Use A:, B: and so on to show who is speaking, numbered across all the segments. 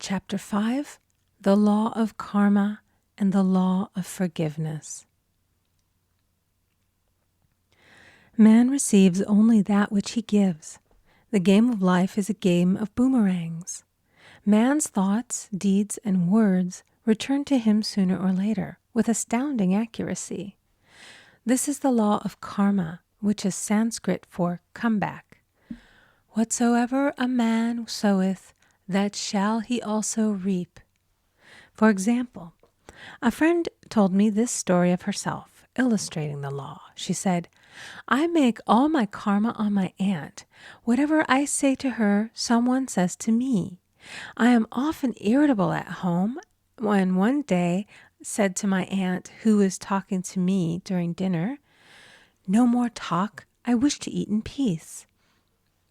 A: Chapter 5, The Law of Karma and the Law of Forgiveness. Man receives only that which he gives. The game of life is a game of boomerangs. Man's thoughts, deeds, and words return to him sooner or later with astounding accuracy. This is the law of karma, which is Sanskrit for comeback. Whatsoever a man soweth, that shall he also reap. For example, a friend told me this story of herself, illustrating the law. She said, I make all my karma on my aunt. Whatever I say to her, someone says to me. I am often irritable at home when one day said to my aunt, who was talking to me during dinner, no more talk, I wish to eat in peace.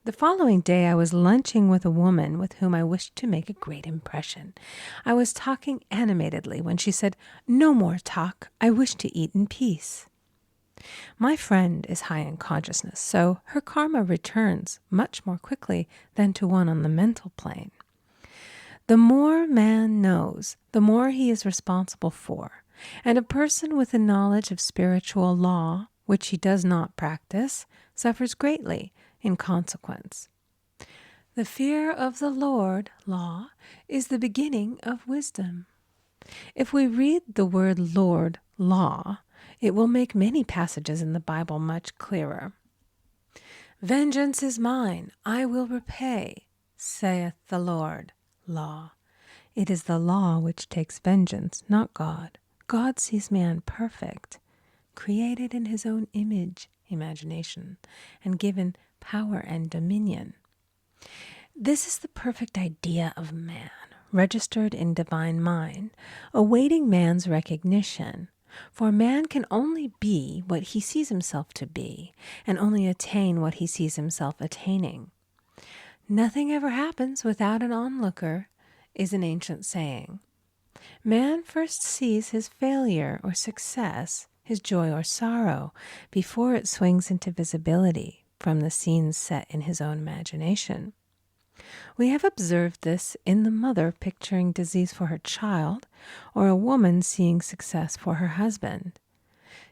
A: The following day I was lunching with a woman with whom I wished to make a great impression. I was talking animatedly when she said, no more talk, I wish to eat in peace. My friend is high in consciousness, so her karma returns much more quickly than to one on the mental plane. The more man knows, the more he is responsible for, and a person with a knowledge of spiritual law, which he does not practice, suffers greatly in consequence. The fear of the Lord, law, is the beginning of wisdom. If we read the word Lord, law, it will make many passages in the Bible much clearer. Vengeance is mine, I will repay, saith the Lord, law. It is the law which takes vengeance, not God. God sees man perfect, created in his own image, imagination, and given power and dominion. This is the perfect idea of man, registered in divine mind, awaiting man's recognition. For man can only be what he sees himself to be, and only attain what he sees himself attaining. Nothing ever happens without an onlooker, is an ancient saying. Man first sees his failure or success, his joy or sorrow, before it swings into visibility from the scenes set in his own imagination. We have observed this in the mother picturing disease for her child, or a woman seeing success for her husband.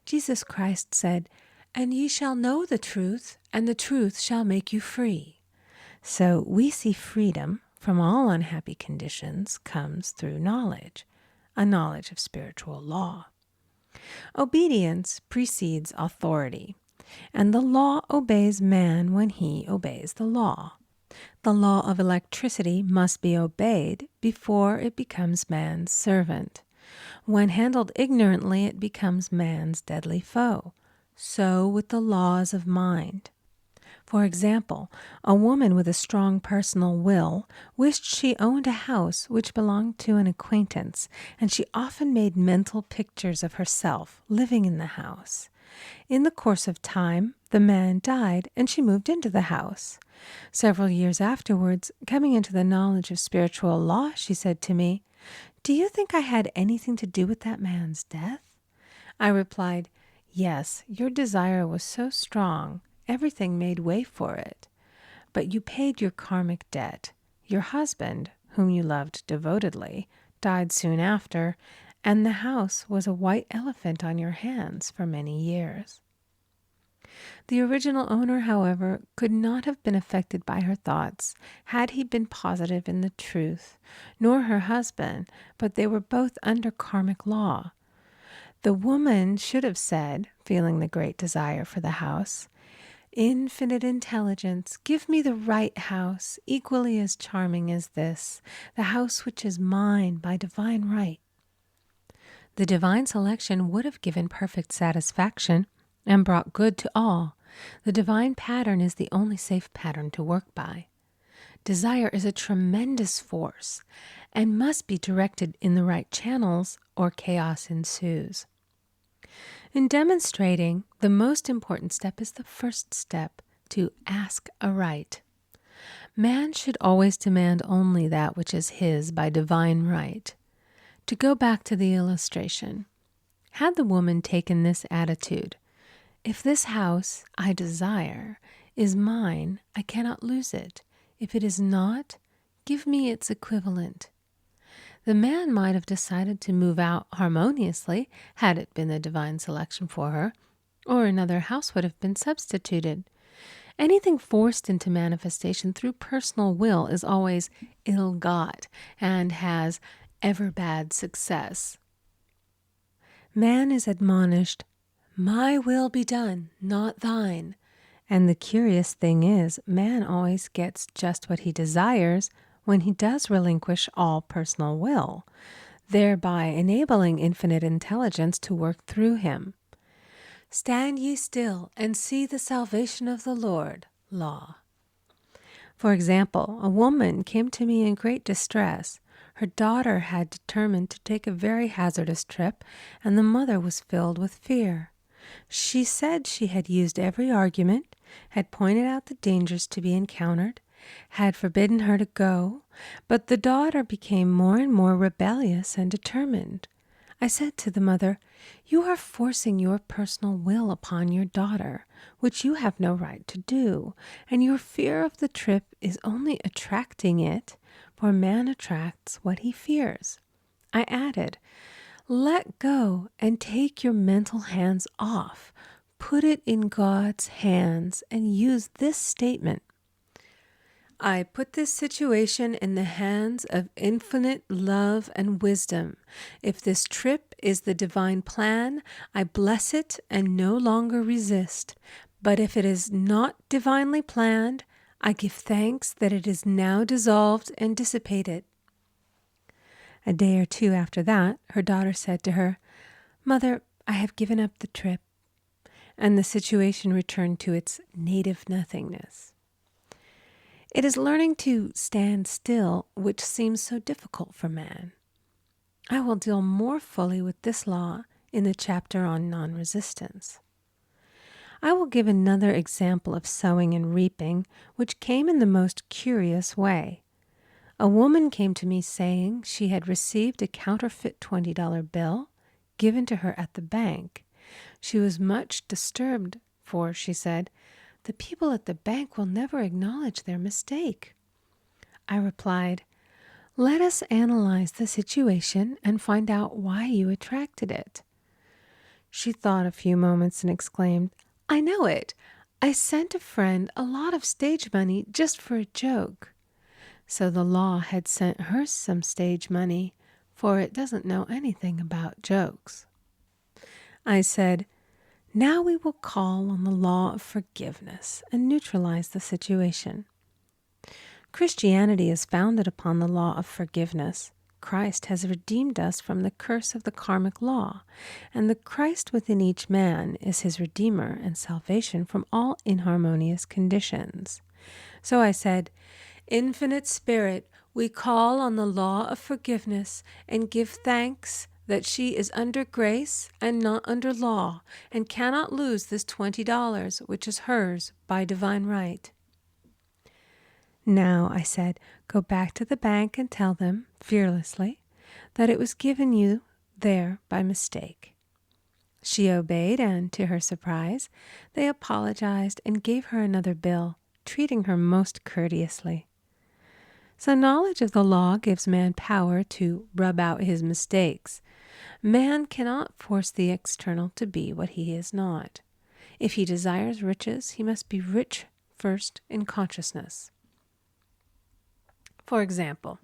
A: Jesus Christ said, "And ye shall know the truth, and the truth shall make you free." So we see freedom from all unhappy conditions comes through knowledge, a knowledge of spiritual law. Obedience precedes authority, and the law obeys man when he obeys the law. The law of electricity must be obeyed before it becomes man's servant. When handled ignorantly, it becomes man's deadly foe. So with the laws of mind. For example, a woman with a strong personal will wished she owned a house which belonged to an acquaintance, and she often made mental pictures of herself living in the house. In the course of time, the man died, and she moved into the house. Several years afterwards, coming into the knowledge of spiritual law, she said to me, "Do you think I had anything to do with that man's death?" I replied, "Yes, your desire was so strong, everything made way for it. But you paid your karmic debt. Your husband, whom you loved devotedly, died soon after, and the house was a white elephant on your hands for many years." The original owner, however, could not have been affected by her thoughts had he been positive in the truth, nor her husband, but they were both under karmic law. The woman should have said, feeling the great desire for the house, "Infinite intelligence, give me the right house, equally as charming as this, the house which is mine by divine right." The divine selection would have given perfect satisfaction and brought good to all. The divine pattern is the only safe pattern to work by. Desire is a tremendous force and must be directed in the right channels or chaos ensues. In demonstrating, the most important step is the first step, to ask aright. Man should always demand only that which is his by divine right. To go back to the illustration, had the woman taken this attitude, "If this house I desire is mine, I cannot lose it. If it is not, give me its equivalent," The man might have decided to move out harmoniously had it been the divine selection for her, or another house would have been substituted. Anything forced into manifestation through personal will is always ill-got and has ever bad success. Man is admonished, "My will be done, not thine." And the curious thing is, man always gets just what he desires when he does relinquish all personal will, thereby enabling infinite intelligence to work through him. "Stand ye still and see the salvation of the Lord." Law. For example, a woman came to me in great distress. Her daughter had determined to take a very hazardous trip, and the mother was filled with fear. She said she had used every argument, had pointed out the dangers to be encountered, had forbidden her to go, but the daughter became more and more rebellious and determined. I said to the mother, "You are forcing your personal will upon your daughter, which you have no right to do, and your fear of the trip is only attracting it, for man attracts what he fears." I added, "Let go and take your mental hands off. Put it in God's hands and use this statement: I put this situation in the hands of infinite love and wisdom. If this trip is the divine plan, I bless it and no longer resist. But if it is not divinely planned, I give thanks that it is now dissolved and dissipated." A day or two after that, her daughter said to her, "Mother, I have given up the trip," and the situation returned to its native nothingness. It is learning to stand still which seems so difficult for man. I will deal more fully with this law in the chapter on non-resistance. I will give another example of sowing and reaping, which came in the most curious way. A woman came to me saying she had received a counterfeit $20 bill given to her at the bank. She was much disturbed, for, she said, "The people at the bank will never acknowledge their mistake." I replied, "Let us analyze the situation and find out why you attracted it." She thought a few moments and exclaimed, "I know it. I sent a friend a lot of stage money just for a joke." So the law had sent her some stage money, for it doesn't know anything about jokes. I said, "Now we will call on the law of forgiveness and neutralize the situation." Christianity is founded upon the law of forgiveness. Christ has redeemed us from the curse of the karmic law, and the Christ within each man is his redeemer and salvation from all inharmonious conditions. So I said, "Infinite Spirit, we call on the law of forgiveness and give thanks that she is under grace and not under law, and cannot lose this $20, which is hers by divine right." Now, I said, go back to the bank and tell them, fearlessly, that it was given you there by mistake. She obeyed, and to her surprise, they apologized and gave her another bill, treating her most courteously. So knowledge of the law gives man power to rub out his mistakes. Man cannot force the external to be what he is not. If he desires riches, he must be rich first in consciousness. For example,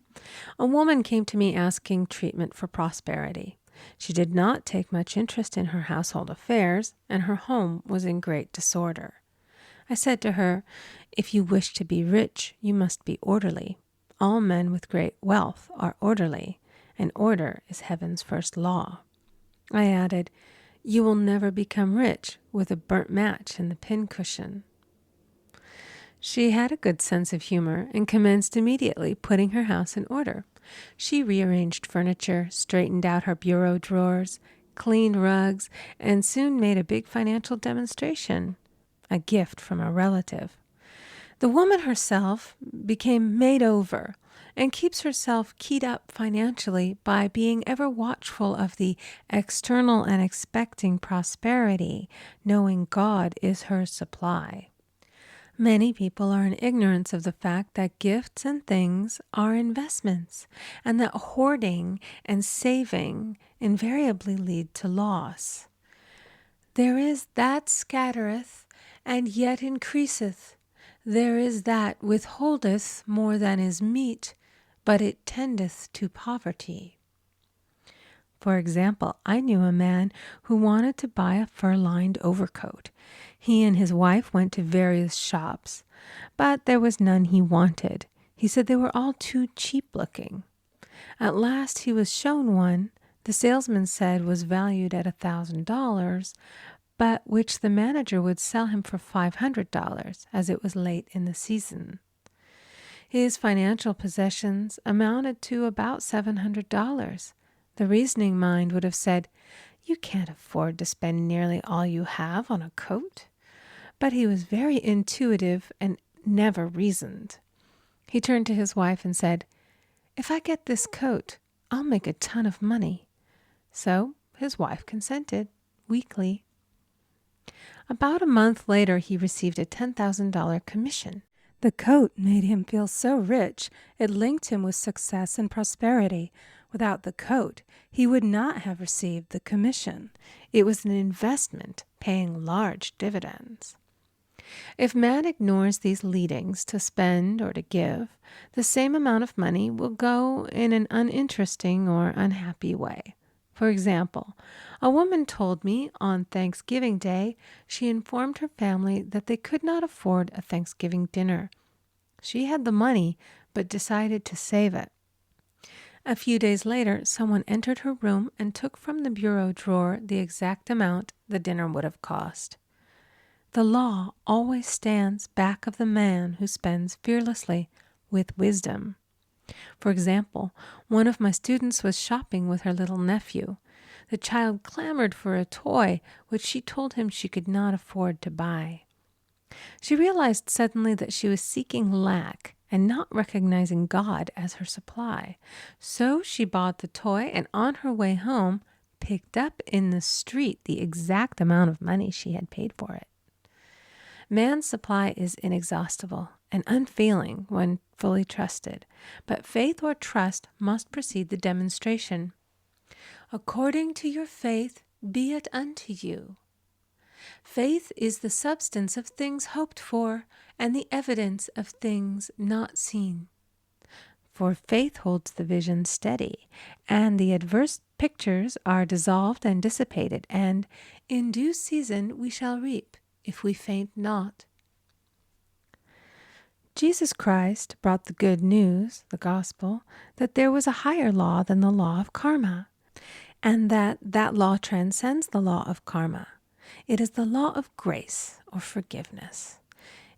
A: a woman came to me asking treatment for prosperity. She did not take much interest in her household affairs, and her home was in great disorder. I said to her, "If you wish to be rich, you must be orderly. All men with great wealth are orderly, and order is heaven's first law." I added, "You will never become rich with a burnt match in the pincushion." She had a good sense of humor and commenced immediately putting her house in order. She rearranged furniture, straightened out her bureau drawers, cleaned rugs, and soon made a big financial demonstration, a gift from a relative. The woman herself became made over and keeps herself keyed up financially by being ever watchful of the external and expecting prosperity, knowing God is her supply. Many people are in ignorance of the fact that gifts and things are investments, and that hoarding and saving invariably lead to loss. There is that scattereth, and yet increaseth. There is that withholdeth more than is meet, but it tendeth to poverty. For example, I knew a man who wanted to buy a fur-lined overcoat. He and his wife went to various shops, but there was none he wanted. He said they were all too cheap-looking. At last he was shown one the salesman said was valued at $1,000, but which the manager would sell him for $500, as it was late in the season. His financial possessions amounted to about $700. The reasoning mind would have said, "You can't afford to spend nearly all you have on a coat." But he was very intuitive and never reasoned. He turned to his wife and said, "If I get this coat, I'll make a ton of money." So his wife consented, weakly. About a month later, he received a $10,000 commission. The coat made him feel so rich, it linked him with success and prosperity. Without the coat, he would not have received the commission. It was an investment paying large dividends. If man ignores these leadings to spend or to give, the same amount of money will go in an uninteresting or unhappy way. For example, a woman told me on Thanksgiving Day she informed her family that they could not afford a Thanksgiving dinner. She had the money, but decided to save it. A few days later, someone entered her room and took from the bureau drawer the exact amount the dinner would have cost. The law always stands back of the man who spends fearlessly with wisdom. For example, one of my students was shopping with her little nephew. The child clamored for a toy, which she told him she could not afford to buy. She realized suddenly that she was seeking lack and not recognizing God as her supply. So she bought the toy and on her way home picked up in the street the exact amount of money she had paid for it. Man's supply is inexhaustible and unfailing when fully trusted, but faith or trust must precede the demonstration. According to your faith, be it unto you. Faith is the substance of things hoped for and the evidence of things not seen. For faith holds the vision steady, and the adverse pictures are dissolved and dissipated, and in due season we shall reap, if we faint not. Jesus Christ brought the good news, the gospel, that there was a higher law than the law of karma, and that law transcends the law of karma. It is the law of grace or forgiveness.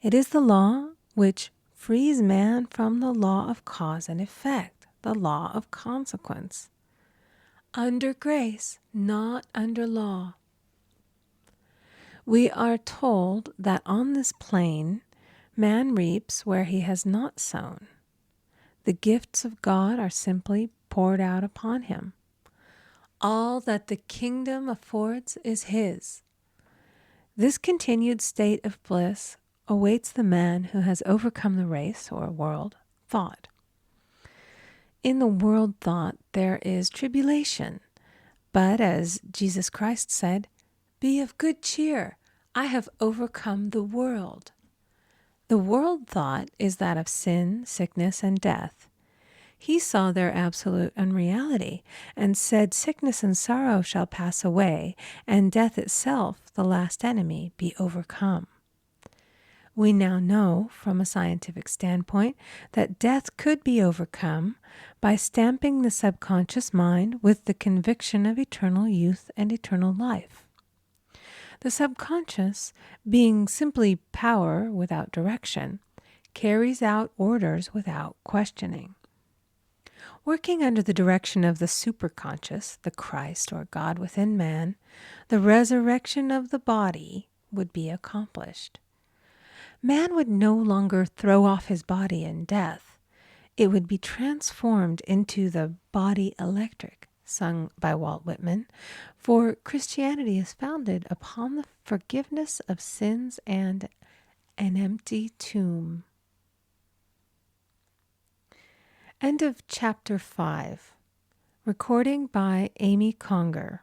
A: It is the law which frees man from the law of cause and effect, the law of consequence. Under grace, not under law. We are told that on this plane, man reaps where he has not sown. The gifts of God are simply poured out upon him. All that the kingdom affords is his. This continued state of bliss awaits the man who has overcome the race or world thought. In the world thought there is tribulation, but as Jesus Christ said, "Be of good cheer, I have overcome the world." The world thought is that of sin, sickness, and death. He saw their absolute unreality and said, "Sickness and sorrow shall pass away, and death itself, the last enemy, be overcome." We now know, from a scientific standpoint, that death could be overcome by stamping the subconscious mind with the conviction of eternal youth and eternal life. The subconscious, being simply power without direction, carries out orders without questioning. Working under the direction of the superconscious, the Christ or God within man, the resurrection of the body would be accomplished. Man would no longer throw off his body in death. It would be transformed into the body electric, sung by Walt Whitman, for Christianity is founded upon the forgiveness of sins and An empty tomb. End of chapter 5. Recording by Amy Conger.